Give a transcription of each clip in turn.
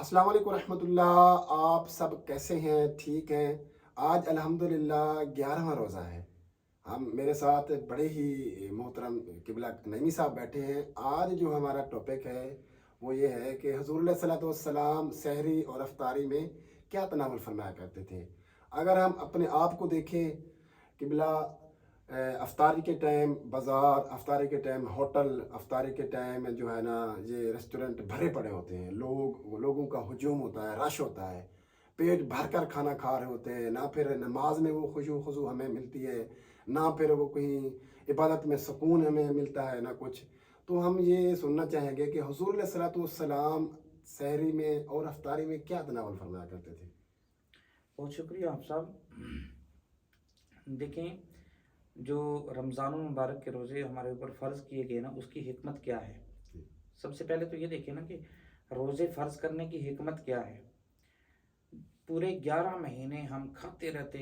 السلام علیکم ورحمۃ اللہ، آپ سب کیسے ہیں؟ ٹھیک ہیں؟ آج الحمدللہ 11واں روزہ ہے۔ میرے ساتھ بڑے ہی محترم قبلہ نعیمی صاحب بیٹھے ہیں۔ آج جو ہمارا ٹاپک ہے وہ یہ ہے کہ حضور علیہ الصلوۃ والسلام سحری اور افطاری میں کیا تناول فرمایا کرتے تھے۔ اگر ہم اپنے آپ کو دیکھیں قبلہ، افطاری کے ٹائم بازار، افطاری کے ٹائم ہوٹل، افطاری کے ٹائم جو ہے نا یہ ریسٹورنٹ بھرے پڑے ہوتے ہیں، لوگوں کا ہجوم ہوتا ہے، رش ہوتا ہے، پیٹ بھر کر کھانا کھا رہے ہوتے ہیں، نہ پھر نماز میں وہ خضوع ہمیں ملتی ہے، نہ پھر وہ کہیں عبادت میں سکون ہمیں ملتا ہے، نہ کچھ۔ تو ہم یہ سننا چاہیں گے کہ حضور علیہ الصلوۃ والسلام سحری میں اور افطاری میں کیا تناول فرمایا کرتے تھے۔ بہت شکریہ آپ صاحب۔ دیکھیں، جو رمضان المبارک کے روزے ہمارے اوپر فرض کیے گئے نا، اس کی حکمت کیا ہے۔ سب سے پہلے تو یہ دیکھیں نا کہ روزے فرض کرنے کی حکمت کیا ہے۔ پورے 11 مہینے ہم کھاتے رہتے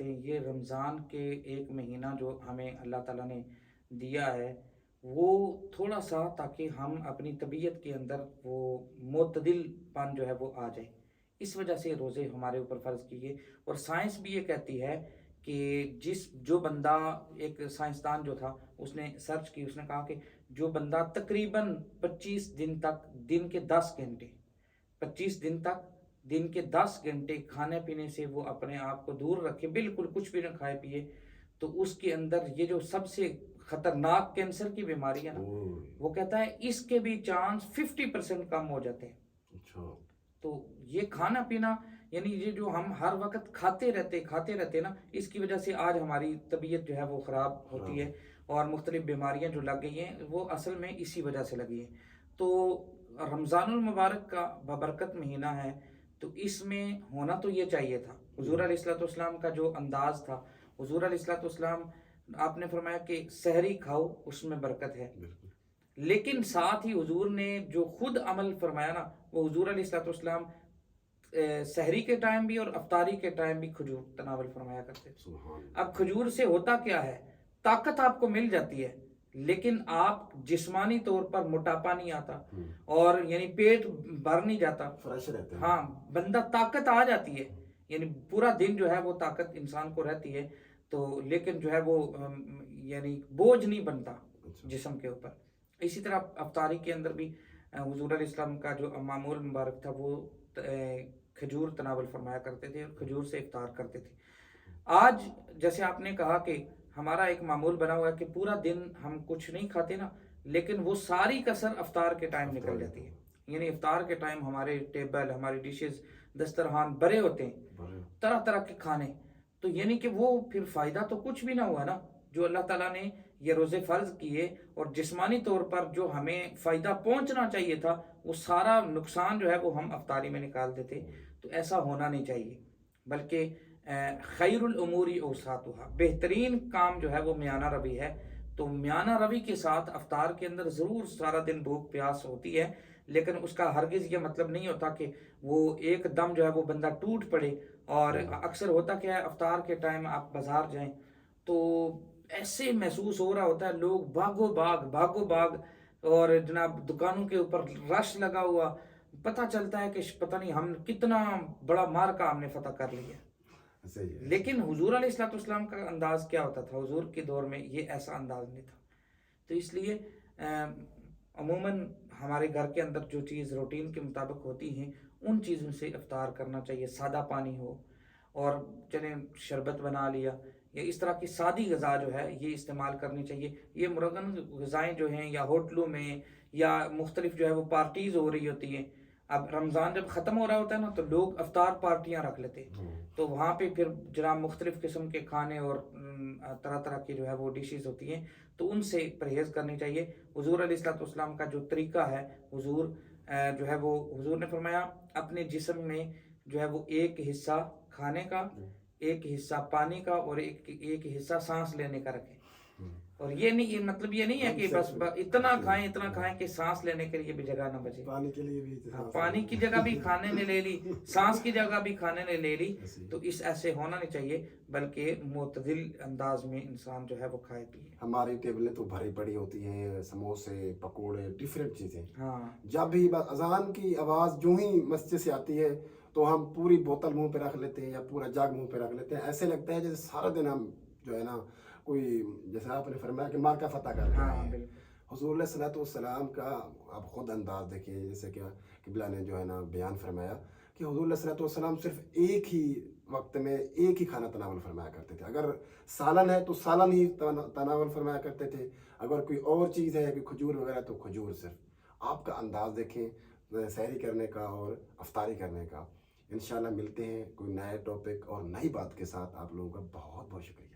ہیں۔ یہ رمضان کے ایک مہینہ جو ہمیں اللہ تعالیٰ نے دیا ہے، وہ تھوڑا سا تاکہ ہم اپنی طبیعت کے اندر وہ معتدل پن جو ہے وہ آ جائے، اس وجہ سے روزے ہمارے اوپر فرض کیے۔ اور سائنس بھی یہ کہتی ہے کہ جو بندہ، ایک سائنسدان جو تھا، اس نے سرچ کی، اس نے کہا کہ جو بندہ تقریباً 25 دن تک دن کے 10 گھنٹے 25 دن تک دن کے 10 گھنٹے کھانے پینے سے وہ اپنے آپ کو دور رکھے، بالکل کچھ بھی نہ کھائے پیے، تو اس کے اندر یہ جو سب سے خطرناک کینسر کی بیماری ہے نا، وہ کہتا ہے اس کے بھی چانس 50% کم ہو جاتے ہیں۔ تو یہ کھانا پینا، یعنی یہ جو ہم ہر وقت کھاتے رہتے نا، اس کی وجہ سے آج ہماری طبیعت جو ہے وہ خراب ہوتی ہے، اور مختلف بیماریاں جو لگ گئی ہیں وہ اصل میں اسی وجہ سے لگی ہیں۔ تو رمضان المبارک کا بابرکت مہینہ ہے، تو اس میں ہونا تو یہ چاہیے تھا۔ حضور علیہ الصلوۃ والسلام کا جو انداز تھا، حضور علیہ الصلوۃ والسلام آپ نے فرمایا کہ سحری کھاؤ، اس میں برکت ہے، لیکن ساتھ ہی حضور نے جو خود عمل فرمایا نا، وہ حضور علیہ الصلوۃ والسلام سحری کے ٹائم بھی اور افطاری کے ٹائم بھی کھجور تناول فرمایا کرتے تھے۔ اب کھجور سے ہوتا کیا ہے، طاقت آپ کو مل جاتی ہے، لیکن آپ جسمانی طور پر موٹاپا نہیں آتا، اور یعنی پیٹ بھر نہیں جاتا، فریش رہتے ہیں۔ ہاں، بندہ طاقت آ جاتی ہے، یعنی پورا دن جو ہے وہ طاقت انسان کو رہتی ہے، تو لیکن جو ہے وہ یعنی بوجھ نہیں بنتا جسم کے اوپر۔ اسی طرح افطاری کے اندر بھی حضور علیہ السلام کا جو معمول مبارک تھا، وہ کھجور تناول فرمایا کرتے تھے اور کھجور سے افطار کرتے تھے۔ آج جیسے آپ نے کہا کہ ہمارا ایک معمول بنا ہوا ہے کہ پورا دن ہم کچھ نہیں کھاتے نا، لیکن وہ ساری کسر افطار کے ٹائم نکل جاتی ہے۔ یعنی افطار کے ٹائم ہمارے ٹیبل، ہماری ڈشز، دسترخوان بھرے ہوتے ہیں، طرح طرح کے کھانے، تو یعنی کہ وہ پھر فائدہ تو کچھ بھی نہ ہوا نا۔ جو اللہ تعالیٰ نے یہ روزے فرض کیے اور جسمانی طور پر جو ہمیں فائدہ پہنچنا چاہیے تھا، وہ سارا نقصان جو ہے وہ ہم افطاری میں نکال دیتے۔ تو ایسا ہونا نہیں چاہیے، بلکہ خیر الامور اوساطها، بہترین کام جو ہے وہ میانہ روی ہے۔ تو میانہ روی کے ساتھ افطار کے اندر ضرور سارا دن بھوک پیاس ہوتی ہے، لیکن اس کا ہرگز یہ مطلب نہیں ہوتا کہ وہ ایک دم جو ہے وہ بندہ ٹوٹ پڑے۔ اور اکثر ہوتا کیا ہے، افطار کے ٹائم آپ بازار جائیں تو ایسے محسوس ہو رہا ہوتا ہے، لوگ بھاگو بھاگ، اور جناب دکانوں کے اوپر رش لگا ہوا، پتہ چلتا ہے کہ پتہ نہیں ہم کتنا بڑا مارکا ہم نے فتح کر لیا۔ لیکن حضور علیہ الصلوۃ والسلام کا انداز کیا ہوتا تھا، حضور کے دور میں یہ ایسا انداز نہیں تھا۔ تو اس لیے عموماً ہمارے گھر کے اندر جو چیز روٹین کے مطابق ہوتی ہیں، ان چیزوں سے افطار کرنا چاہیے۔ سادہ پانی ہو، اور چلیں شربت بنا لیا، یا اس طرح کی سادی غذا جو ہے یہ استعمال کرنی چاہیے۔ یہ مرغن غذائیں جو ہیں، یا ہوٹلوں میں یا مختلف جو ہے وہ پارٹیز ہو رہی ہوتی ہیں۔ اب رمضان جب ختم ہو رہا ہوتا ہے نا، تو لوگ افطار پارٹیاں رکھ لیتے ہیں، تو وہاں پہ پھر جناب مختلف قسم کے کھانے اور طرح طرح کی جو ہے وہ ڈشز ہوتی ہیں، تو ان سے پرہیز کرنی چاہیے۔ حضور علیہ الصلوۃ والسلام کا جو طریقہ ہے، حضور جو ہے وہ حضور نے فرمایا اپنے جسم میں جو ہے وہ ایک حصہ کھانے کا، ایک حصہ پانی کا، اور ایک حصہ سانس لینے کا رکھے۔ اور یہ نہیں، یہ مطلب یہ نہیں ہے کہ بس اتنا کھائیں کہ سانس لینے کے لیے بھی جگہ نہ بچے. پانی کے لیے بھی ہاں، پانی کی جگہ بھی کھانے نے لے لی، سانس کی جگہ بھی کھانے نے لے لی. تو اس ایسے ہونا نہیں چاہیے، بلکہ معتدل انداز میں انسان جو ہے وہ کھائے پیے. ہماری ٹیبلیں تو بھری پڑی ہوتی ہیں، سموسے، پکوڑے، ڈیفرنٹ چیزیں. ہاں جب بھی اذان کی آواز جو ہی مسجد سے آتی ہے تو ہم پوری بوتل منہ پہ رکھ لیتے ہیں یا پورا جاگ منہ پہ رکھ لیتے ہیں. ایسے لگتا ہے جیسے سارا دن ہم جو ہے نا کوئی، جیسے آپ نے فرمایا کہ مارکا فتح کر کے آئے ہاں ہیں. بالکل. حضور علیہ الصلوۃ والسلام کا آپ خود انداز دیکھیں، جیسے کہ قبلہ نے جو ہے نا بیان فرمایا کہ حضور علیہ الصلوۃ والسلام صرف ایک ہی وقت میں ایک ہی کھانا تناول فرمایا کرتے تھے. اگر سالن ہے تو سالن ہی تناول فرمایا کرتے تھے، اگر کوئی اور چیز ہے کوئی کھجور وغیرہ تو کھجور صرف. آپ کا انداز دیکھیں سحری کرنے کا اور افطاری کرنے کا. انشاءاللہ ملتے ہیں کوئی نئے ٹاپک اور نئی بات کے ساتھ. آپ لوگوں کا بہت بہت شکریہ.